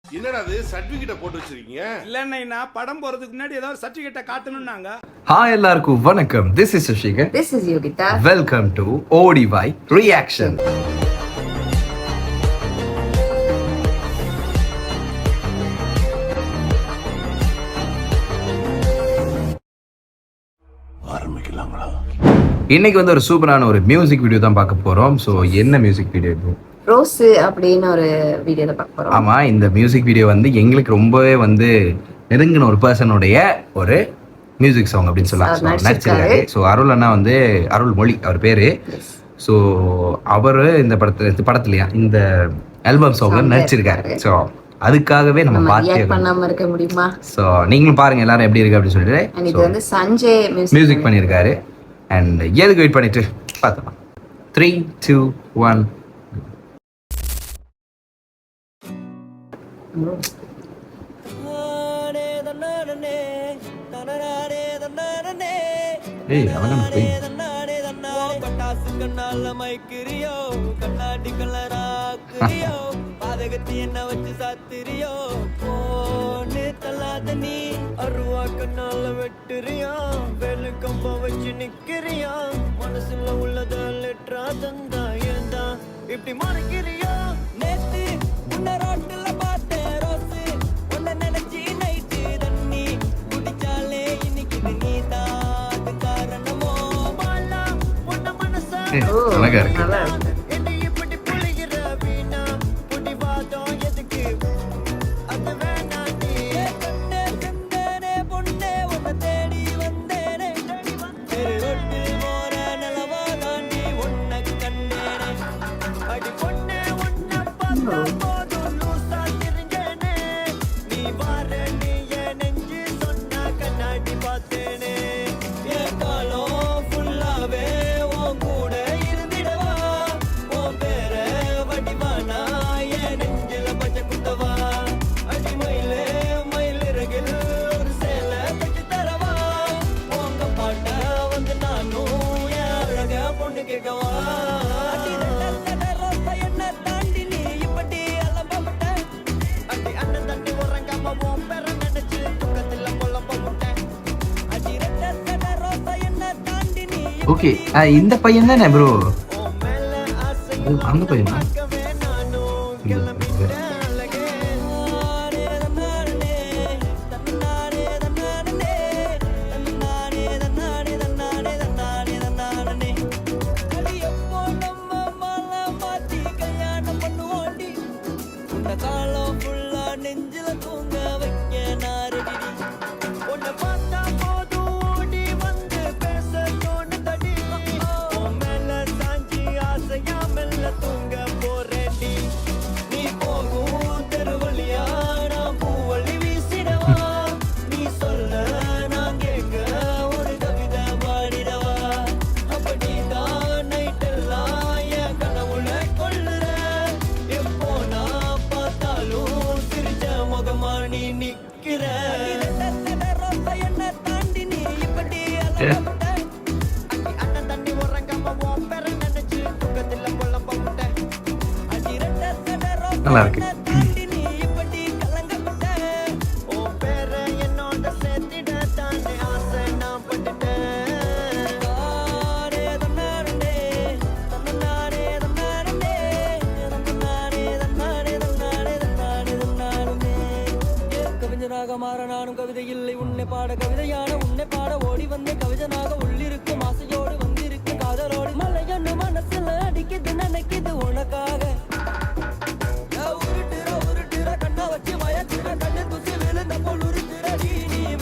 என்னடா அது சர்டிபிகேட்ட போட்டு வச்சிருக்கீங்க? இல்லன்னா படம் போறதுக்கு முன்னாடி ஏதாவது சர்டிபிகேட்ட காட்டணும்னாங்க. ஹாய் எல்லாருக்கும் வணக்கம். This is Sushikar. This is Yogita. Welcome to ODY reaction. ஆரம்பிக்கலாங்களா? இன்னைக்கு வந்து ஒரு சூப்பரான ஒரு மியூசிக் வீடியோ தான் பார்க்க போறோம். ஸோ என்ன மியூசிக் வீடியோ இது? ரோஸ் அப்படின்னு ஒரு வீடியோ தான் பார்க்க போறோம். ஆமா, இந்த மியூசிக் வீடியோ வந்து எங்களுக்கு ரொம்பவே வந்து நெருங்கின ஒரு பர்சனுடைய ஒரு மியூசிக் சாங் அப்படின்னு சொல்லலாம். நடிச்சிருக்காரு. ஸோ அருள் அண்ணா வந்து அருள் மொழி அவர் பேரு. ஸோ அவரு இந்த படத்துலயா இந்த ஆல்பம் சாங்ல நடிச்சிருக்காரு. ஸோ அதுக்காகவே நம்ம ரியாக்ட் பண்ணாம இருக்க முடியுமா? ஸோ நீங்களும் பாருங்க எல்லாரும் எப்படி இருக்கு அப்படின்னு சொல்லிட்டு. இது வந்து சஞ்சய் மியூசிக் பண்ணியிருக்காரு. அண்ட் எதுக்கு வெயிட் பண்ணிட்டு பார்த்தோம். 3, 2, 1. ஏய் அவன் பட்டாசு கண்ணால மைக்கிறியோ கண்ணாடி கலராக்கிறியோ பாதகத்தி என்ன வச்சு சாத்திரியோ போன்னு தள்ளாத நீ அருவா கண்ணால வெட்டுறியா வேலு கம்ப வச்சு நிக்கிறியா மனசுல உள்ளத லெட்டரா தந்தா ஏந்தா இப்படி மறைக்கிறியா நேத்து உன்ன ரோட்டுல பார்த்தேன் ரோஸு உன்ன நினைச்சி நைட்டு தண்ணி குடிச்சாலே இன்னைக்கு நீதான் அது காரணமோ மாலா உன்ன மனசா அழகா இருக்கு. நல்லா இருக்கு. என்னை இப்படி புளிகிற வீணா புடிவாதம் எதுக்கு அது வேணாண்டி கண்ணே செந்தனே பொண்ணே உன்னை தேடி வந்தேனே தெரு ரொட்டு போற நிலவா தாண்டி உன்னை கண்டேனே அடி பொண்ணே உன்னை பார்த்தா போதும் லூசா தெரிஞ்சேனே நீ வார நீ என் நெஞ்சு சொன்னா கண்ணாடி பார்த்தேனே என் காலம் ஃபுல்லாவே உன் கூட இருந்திடவா உன் பேர வடிவானா என் நெஞ்சில பச்சை குத்தவா அடி மயிலே மயிலிறகில் ஒரு சேலை தச்சு தரவா உங்க பாட்ட வந்து நானும் என் அழக பொண்ணு கேட்கவா என்ன தாண்டி நீ இப்படி அலம்பட்ட அடி அண்ணன் தண்ணி உறங்காம உன் பேர நினைச்சு தூக்கத்துல புலம்ப விட்டேன் அடி ரெட்ட ரோசா என்ன தாண்டி நீ ஓகே, இந்த பையன் தானே ப்ரோ? உன் மேல ஆசை அந்த பையனா? பார்க்கவே நானும் கிளம்பிட்டேன் அழகே நானே தன்னானே தன்னானே தன்னானே தன்னானே தன்னானே தன்னானே தன்னானே தன்னானே அடி எப்போ நம்ம மாலை மாத்தி கல்யாணம் பண்ணுவோண்டி உன்னை காலம் ஃபுல்லா நெஞ்சில தூங்க வைக்க நாரடி உன்னை பார்த்தா போதும் ஓடி வந்து பேச தோணுதடி உன் மேல சாஞ்சி ஆசையா மெல்ல தூங்க போறேன்டி நீ போகும் தெருவழியா நான் பூவழி வீசிடவா நீ சொல்ல நான் கேட்க ஒரு கவிதை பாடிடவா அப்படிதான் நைட்டெல்லாம் என் கனவுல கொள்ளுற எப்போ நான் பார்த்தாலும் சிரிச்ச முகமா நீ நிக்கிற என்ன தாண்டி நீ இப்படி அலம்பட்ட அடி அண்ணன் தண்ணி உறங்காம உன் பேர நினைச்சு தூக்கத்துல புலம்ப விட்டேன் அடி ரெட்ட ரோசா நல்லா இருக்கு. என்ன தாண்டி நீ இப்படி கலங்கப்பட்ட உன் பேர என்னோட சேர்த்திட தானே ஆசை நான் பட்டுட்டேன் தானே தன்னானே தன்னானே தன்னானே தன்னானே தன்னானே தன்னானே தன்னானே தன்னானே கவிஞனாக மாற நானும் கவிதை இல்லை உன்னை பாட கவிதையான உன்னை பாட ஓடி வந்த கவிஞனாக உள்ளிருக்கும் ஆசையோடு வந்திருக்கு காதலோடு மலையன்னு மனசுல அடிக்குது நினைக்குது உனக்காக உருட்டுற உருட்டுற கண்ணா வச்சு மயக்குற கண்ணு துசி விழுந்த போல் உருட்டுற நீ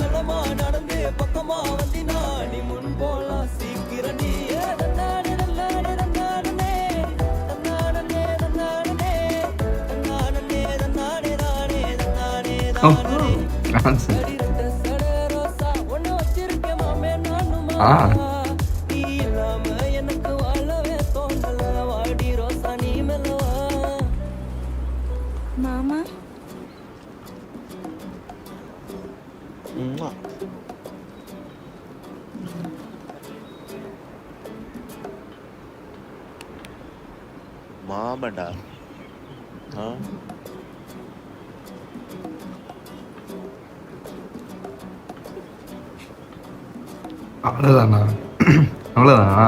மெல்லமா நடந்து பக்கமா வந்தினா நீ முன் போலாம் சீக்கிர நீ தன்னானே தன்னானே தன்னானே தன்னானே தன்னானே தன்னானே தன்னானே தானே தன்னானே தானே ஆன்சர். அடி ரெட்ட சட ரோசா ஒன்னு வச்சிருக்கேன் மாமே நானுமா ஆ. நீ இல்லாம எனக்கு வாழவே தோணல வாடி ரோசா நீ மெல்லவா மாமா மாமண்டா அவ்வளோதானா அவ்வளோதானா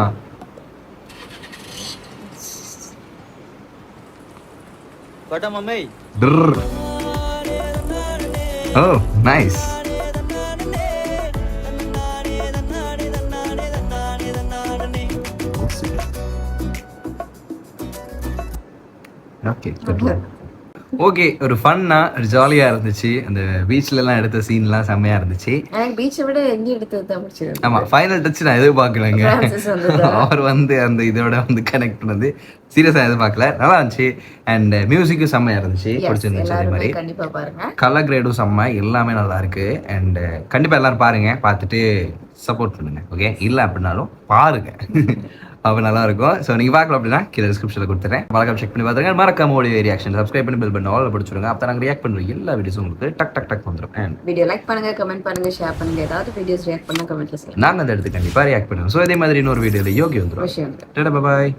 பட்ட மம்மை ஓ நைஸ் ஓகே ஓகே ஒரு ஃபன்னா ஜாலியாக இருந்துச்சு அந்த பீச்லலாம் எடுத்த சீன்லாம் செம்மையாக இருந்துச்சு எனக்கு பீச்சை விட எங்கே எடுத்தது தான் பிடிச்சது. ஆமாம் ஃபைனல் டச் நான் எதிர்பார்க்கலங்க Francis வந்ததா? அவர் வந்து அந்த இதோட வந்து கனெக்ட் பண்ணது சீரியஸாக எதிர்பார்க்கல நல்லா இருந்துச்சு அண்ட் மியூசிக்கும் செம்மையாக இருந்துச்சு Yes, பிடிச்சிருந்துச்சு அதே எல்லாருமே மாதிரி கண்டிப்பா பாருங்க. கலர் கிரேடும் செம்ம எல்லாமே நல்லா இருக்கு அண்ட் கண்டிப்பாக எல்லாரும் பாருங்க பார்த்துட்டு சப்போர்ட் பண்ணுங்க ஓகே இல்லை அப்படின்னாலும் பாருங்க அப்போ நல்லா இருக்கும் ஸோ நீங்கள் பார்க்கல அப்படின்னா கீழே டிஸ்கிரிப்ஷனில் கொடுத்துறேன் மறக்காம செக் பண்ணி பார்த்துருங்க மறக்காம ஓடியோ ரியாக்ஷன் சப்ஸ்கிரைப் பண்ணி பில் பண்ண ஆல் பிடிச்சிருங்க அப்போ நாங்கள் ரியாக்ட் பண்ணுறோம் எல்லா வீடியோஸும் உங்களுக்கு டக் டக் டக் வந்துடும் அண்ட் வீடியோ லைக் பண்ணுங்க, கமெண்ட் பண்ணுங்க, ஷேர் பண்ணுங்க. ஏதாவது வீடியோஸ் ரியாக்ட் பண்ணா கமெண்ட்ல சொல்லுங்க. நாங்கள் அந்த இடத்துக்கு கண்டிப்பாக ரியாக்ட் பண்ணுவோம் ஸோ இதே மாதிரி இன்னொரு வீடியோவில் யோகி வந்துடும் விஷயம் பாய்